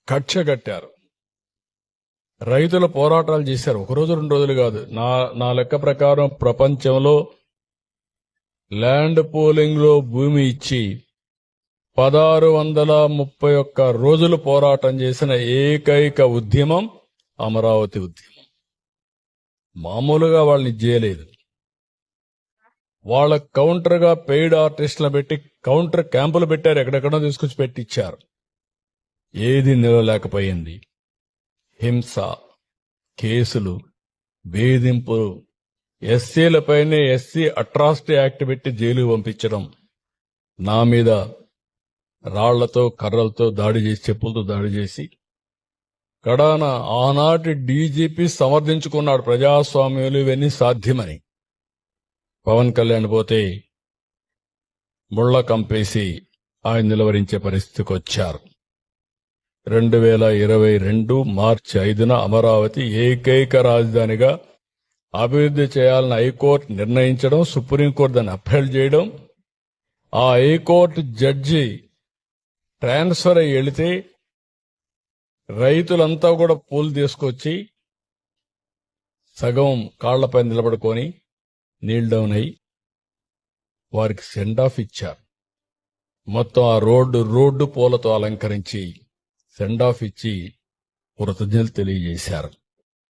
కక్ష కట్టారు. రైతుల పోరాటాలు చేశారు. ఒకరోజు 2 రోజులు కాదు. నా లెక్క ప్రకారం ప్రపంచంలో ల్యాండ్ పూలింగ్ లో భూమి ఇచ్చి 1631 రోజులు పోరాటం చేసిన ఏకైక ఉద్యమం అమరావతి ఉద్యమం. మామూలుగా వాళ్ళని చేయలేదు. వాళ్ళ కౌంటర్ గా పెయిడ్ ఆర్టిస్టులు పెట్టి కౌంటర్ క్యాంపులు పెట్టారు. ఎక్కడెక్కడో తీసుకొచ్చి పెట్టించారు. ఏది నిలవలేకపోయింది. హింస, కేసులు, వేధింపులు, ఎస్సీలపైనే ఎస్సీ అట్రాసిటీ యాక్ట్ పెట్టి జైలుకు పంపించడం, నా మీద రాళ్లతో కర్రలతో దాడి చేసి, చెప్పులతో దాడి చేసి, కడాన ఆనాటి డీజీపీ సమర్థించుకున్నాడు ప్రజాస్వామ్యాలు ఇవన్నీ సాధ్యమని. పవన్ కళ్యాణ్ పోతే ముళ్ళ కంపేసి ఆయన నిలవరించే పరిస్థితికి వచ్చారు. 2022 మార్చి 5న అమరావతి ఏకైక రాజధానిగా అభివృద్ధి చేయాలని హైకోర్టు నిర్ణయించడం, సుప్రీంకోర్టు దాన్ని అప్పీల్ చేయడం, ఆ హైకోర్టు జడ్జి ట్రాన్స్ఫర్ అయ్యి వెళితే రైతులంతా కూడా పూలు తీసుకొచ్చి సగం కాళ్లపై నిలబడుకొని నీల్ డౌన్ అయి వారికి సెండ్ ఆఫ్ ఇచ్చారు. మొత్తం ఆ రోడ్డు పూలతో అలంకరించి సెండ్ ఆఫ్ ఇచ్చి కృతజ్ఞతలు తెలియజేశారు.